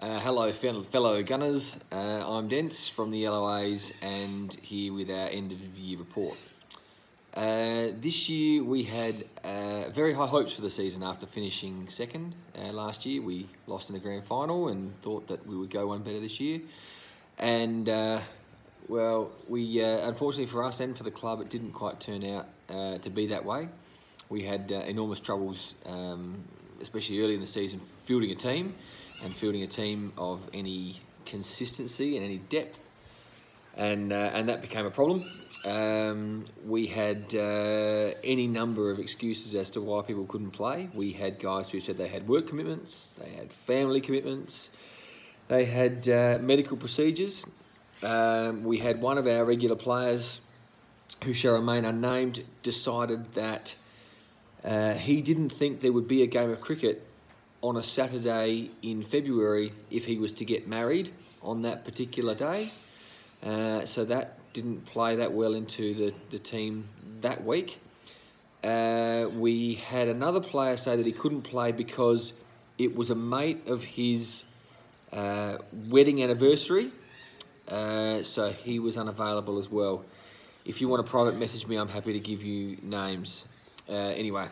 Hello fellow Gunners, I'm Dents from the LOAs and here with our end of year report. This year we had very high hopes for the season after finishing second. Last year we lost in the grand final and thought that we would go one better this year. And well, we unfortunately for us and for the club, it didn't quite turn out to be that way. We had enormous troubles, especially early in the season, fielding a team of any consistency and any depth, and that became a problem. We had any number of excuses as to why people couldn't play. We had guys who said they had work commitments, they had family commitments, they had medical procedures. We had one of our regular players, who shall remain unnamed, decided that he didn't think there would be a game of cricket on a Saturday in February if he was to get married on that particular day. So that didn't play that well into the team that week. We had another player say that he couldn't play because it was a mate of his wedding anniversary. So he was unavailable as well. If you want to private message me, I'm happy to give you names. Anyway.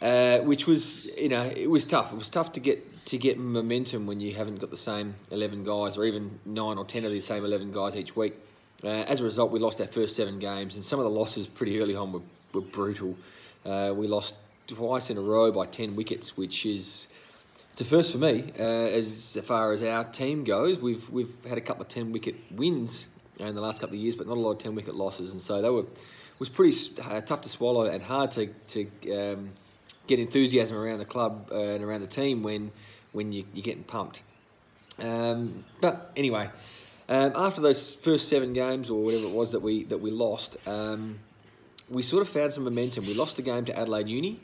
Which was, it was tough. It was tough to get momentum when you haven't got the same 11 guys, or even 9 or 10 of the same 11 guys each week. As a result, we lost our first 7 games, and some of the losses pretty early on were brutal. We lost twice in a row by 10 wickets, which is it's a first for me as far as our team goes. We've had a couple of 10-wicket wins in the last couple of years, but not a lot of 10-wicket losses, and so it was pretty tough to swallow and hard to get enthusiasm around the club and around the team when you're getting pumped. But anyway, after those first 7 games or whatever it was that we lost, we sort of found some momentum. We lost the game to Adelaide Uni.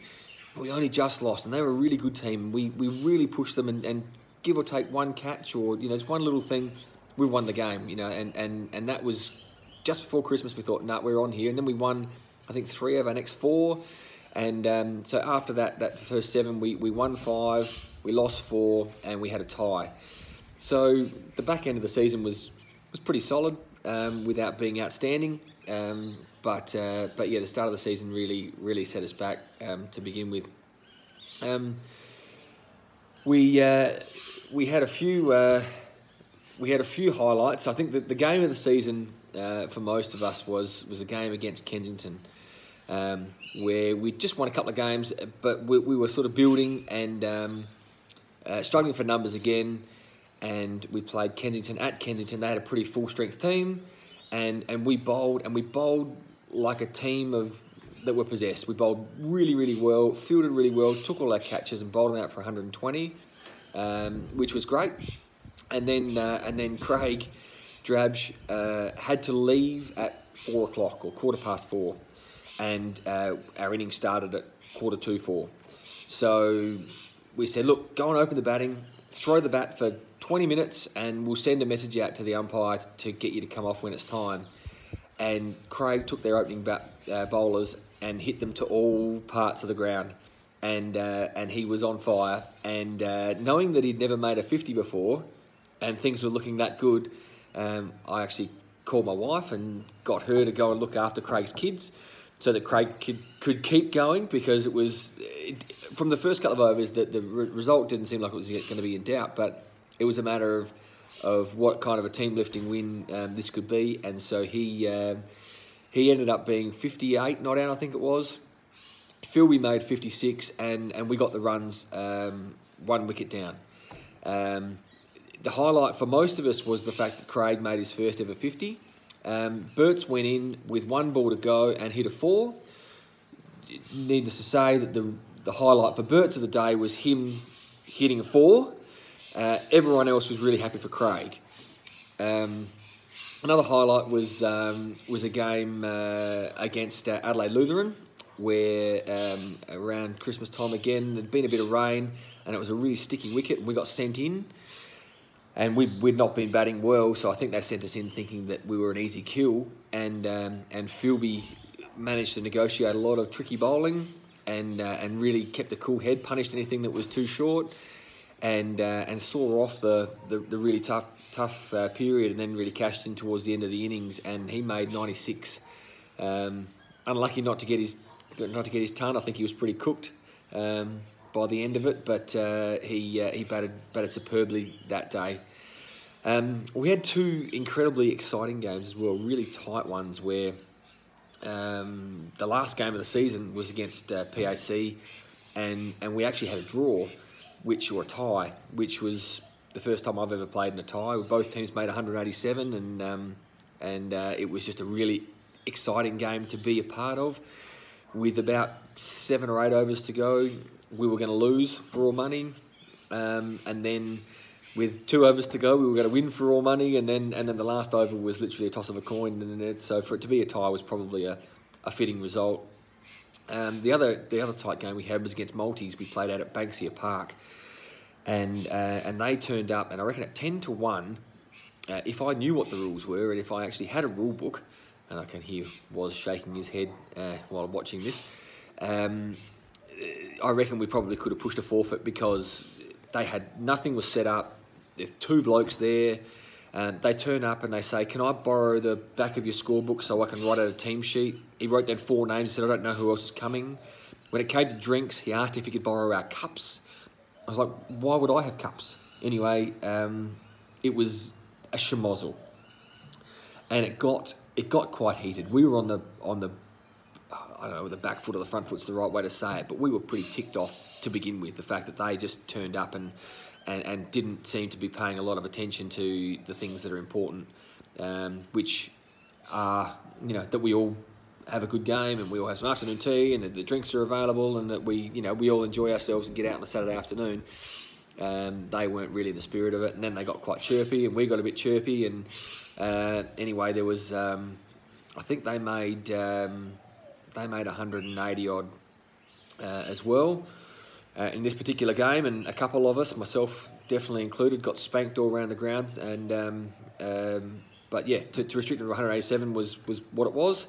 We only just lost, and they were a really good team. We really pushed them, and give or take one catch or just one little thing, we won the game. And that was just before Christmas. We thought, no, we're on here, and then we won, I think, 3 of our next 4. And so after that first 7, we won 5, we lost 4, and we had a tie. So the back end of the season was pretty solid without being outstanding. But yeah, the start of the season really set us back to begin with. We had a few highlights. I think that the game of the season for most of us was a game against Kensington. Where we just won a couple of games, but we were sort of building and struggling for numbers again. And we played Kensington at Kensington. They had a pretty full-strength team, and we bowled like a team that were possessed. We bowled really well, fielded really well, took all our catches and bowled them out for 120, which was great. And then Craig Drabsch had to leave at 4 o'clock or 4:15. And our innings started at 4:45. So we said, look, go and open the batting, throw the bat for 20 minutes, and we'll send a message out to the umpire to get you to come off when it's time. And Craig took their opening bowlers and hit them to all parts of the ground. And he was on fire. And knowing that he'd never made a 50 before and things were looking that good, I actually called my wife and got her to go and look after Craig's kids, so that Craig could keep going, because from the first couple of overs, the result didn't seem like it was going to be in doubt, but it was a matter of what kind of a team-lifting win this could be, and so he ended up being 58 not out, I think it was. Philby made 56, and we got the runs 1 wicket down. The highlight for most of us was the fact that Craig made his first ever 50. Burts went in with 1 ball to go and hit a 4. Needless to say that the highlight for Burts of the day was him hitting a 4. Everyone else was really happy for Craig. Another highlight was a game against Adelaide Lutheran, where around Christmas time again, there'd been a bit of rain and it was a really sticky wicket, and we got sent in. And we'd not been batting well, so I think they sent us in thinking that we were an easy kill. And Philby managed to negotiate a lot of tricky bowling and really kept a cool head, punished anything that was too short. and saw off the really tough period, and then really cashed in towards the end of the innings, and he made 96. Unlucky not to get his ton. I think he was pretty cooked by the end of it, but he batted superbly that day. We had two incredibly exciting games as well, really tight ones, where the last game of the season was against PAC, and we actually had a draw, or a tie, which was the first time I've ever played in a tie. Both teams made 187, and it was just a really exciting game to be a part of. With about 7 or 8 overs to go, we were going to lose for all money, and then with 2 overs to go, we were going to win for all money, and then the last over was literally a toss of a coin, and so for it to be a tie was probably a fitting result. The other tight game we had was against Maltese. We played out at Banksia Park, and they turned up, and I reckon at 10-1, if I knew what the rules were, and if I actually had a rule book, and I can hear Woz shaking his head while watching this, I reckon we probably could have pushed a forfeit, because they had nothing was set up. There's 2 blokes there. They turn up and they say, "Can I borrow the back of your scorebook so I can write out a team sheet?" He wrote down 4 names. He said, "I don't know who else is coming." When it came to drinks, he asked if he could borrow our cups. I was like, "Why would I have cups?" Anyway, it was a schmozzle, and it got quite heated. We were on the I don't know, the back foot or the front foot's the right way to say it, but we were pretty ticked off to begin with. The fact that they just turned up and didn't seem to be paying a lot of attention to the things that are important, which are, that we all have a good game, and we all have some afternoon tea, and the drinks are available, and that we all enjoy ourselves and get out on a Saturday afternoon. They weren't really in the spirit of it, and then they got quite chirpy, and we got a bit chirpy, and anyway, there was, I think they made 180 odd as well in this particular game, and a couple of us, myself definitely included, got spanked all around the ground, and but yeah, to restrict it to 187 was what it was.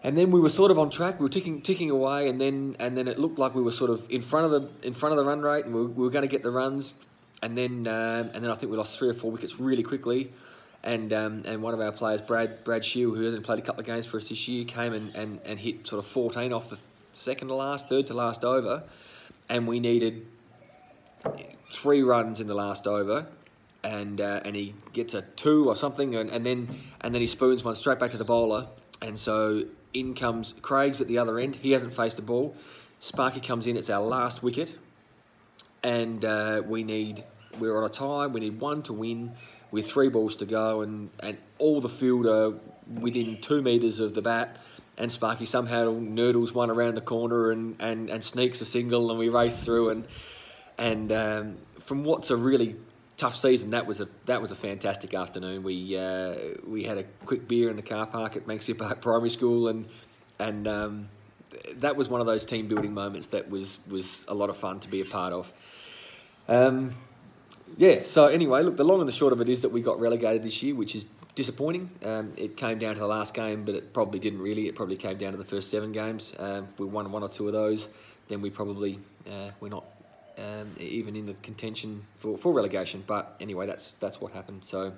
And then we were sort of on track. We were ticking away, and then it looked like we were sort of in front of the run rate, and we were going to get the runs. And then I think we lost 3 or 4 wickets really quickly. And one of our players, Brad Shield, who hasn't played a couple of games for us this year, came and hit sort of 14 off the third to last over, and we needed 3 runs in the last over, and he gets a 2 or something, and then he spoons one straight back to the bowler, and so in comes Craig's at the other end. He hasn't faced the ball. Sparky comes in. It's our last wicket, and we're on a tie. We need 1 to win, with 3 balls to go, and all the field are within 2 metres of the bat, and Sparky somehow nurdles one around the corner and sneaks a single, and we race through, and from what's a really tough season, that was a fantastic afternoon. We had a quick beer in the car park at Banksia Park Primary School, and that was one of those team building moments that was a lot of fun to be a part of. Yeah, so anyway, look, the long and the short of it is that we got relegated this year, which is disappointing. It came down to the last game, but it probably didn't really. It probably came down to the first 7 games. If we won 1 or 2 of those, then we probably we're not even in the contention for relegation. But anyway, that's what happened. So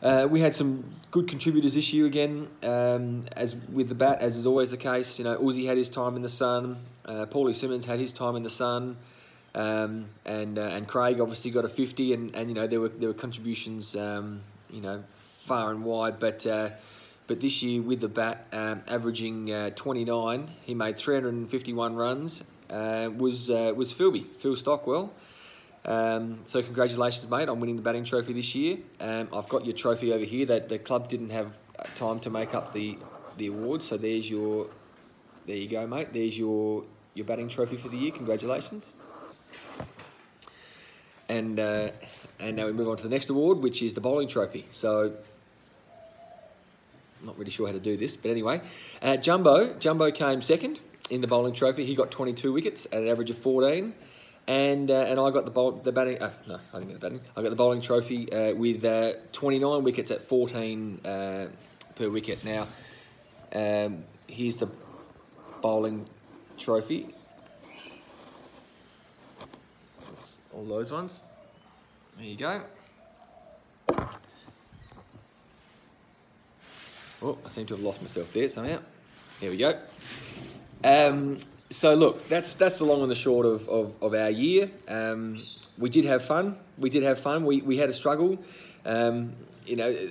we had some good contributors this year again, as with the bat, as is always the case. Uzi had his time in the sun. Paulie Simmons had his time in the sun. And Craig obviously got a 50, and there were contributions far and wide, but this year with the bat averaging 29, he made 351 runs. Was Phil Stockwell. So congratulations, mate, on winning the batting trophy this year. I've got your trophy over here. That the club didn't have time to make up the award, so there you go, mate. There's your batting trophy for the year. Congratulations. And now we move on to the next award, which is the bowling trophy. So, I'm not really sure how to do this, but anyway, Jumbo came second in the bowling trophy. He got 22 wickets at an average of 14, and I got the batting. No, I didn't get the batting. I got the bowling trophy with 29 wickets at 14 per wicket. Now, here's the bowling trophy. all those ones. There you go. Oh, I seem to have lost myself there somehow. There we go. So look, that's the long and the short of our year. We did have fun. We had a struggle. You know,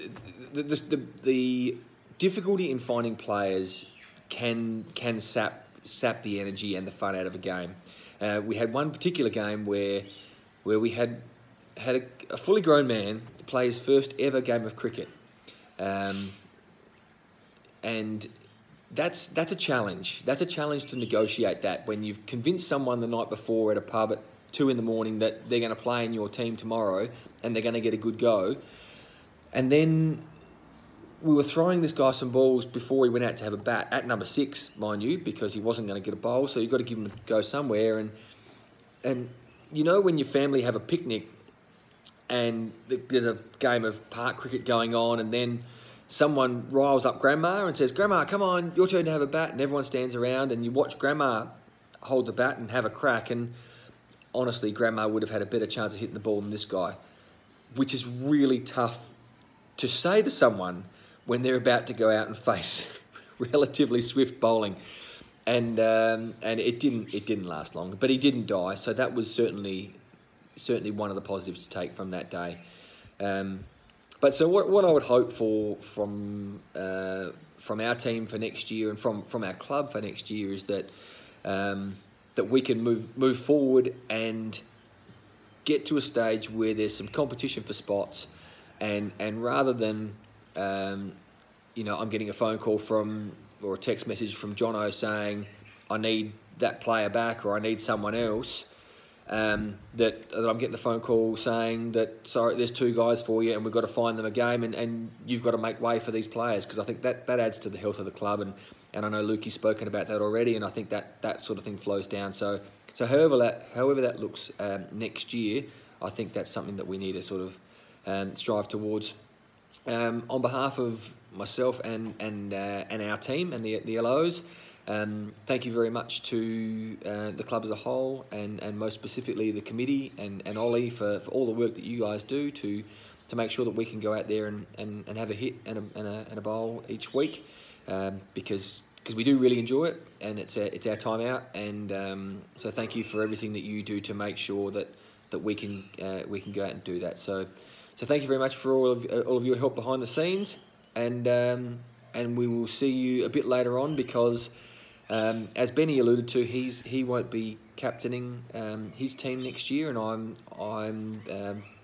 the difficulty in finding players can sap the energy and the fun out of a game. We had one particular game where we had a fully grown man play his first ever game of cricket, and that's a challenge. That's a challenge to negotiate that when you've convinced someone the night before at a pub at 2 a.m. that they're going to play in your team tomorrow and they're going to get a good go, and then we were throwing this guy some balls before he went out to have a bat at number 6, mind you, because he wasn't going to get a bowl, so you've got to give him a go somewhere. And you know when your family have a picnic and there's a game of park cricket going on, and then someone riles up Grandma and says, "Grandma, come on, your turn to have a bat," and everyone stands around and you watch Grandma hold the bat and have a crack, and honestly, Grandma would have had a better chance of hitting the ball than this guy, which is really tough to say to someone when they're about to go out and face relatively swift bowling. And it didn't last long, but he didn't die, so that was certainly one of the positives to take from that day. But so what I would hope for from our team for next year and from our club for next year is that that we can move forward and get to a stage where there's some competition for spots, and rather than you know, I'm getting a phone call or a text message from Jono saying I need that player back or I need someone else, that I'm getting the phone call saying that, sorry, there's 2 guys for you and we've got to find them a game, and you've got to make way for these players, because I think that adds to the health of the club, and I know Lukey's spoken about that already, and I think that sort of thing flows down. So however that looks next year, I think that's something that we need to sort of strive towards. On behalf of myself and our team and the LOs, thank you very much to the club as a whole, and most specifically the committee and Unley for all the work that you guys do to make sure that we can go out there and have a hit and a bowl each week, because we do really enjoy it, and it's our time out, and so thank you for everything that you do to make sure that we can go out and do that. So thank you very much for all of your help behind the scenes, and we will see you a bit later on, because as Benny alluded to, he won't be captaining his team next year, and I'm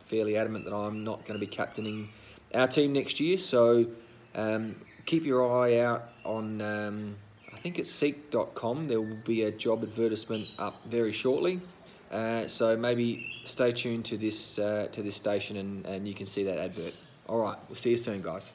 fairly adamant that I'm not going to be captaining our team next year. So keep your eye out on I think it's seek.com. There will be a job advertisement up very shortly. So maybe stay tuned to this station, and you can see that advert. All right, we'll see you soon, guys.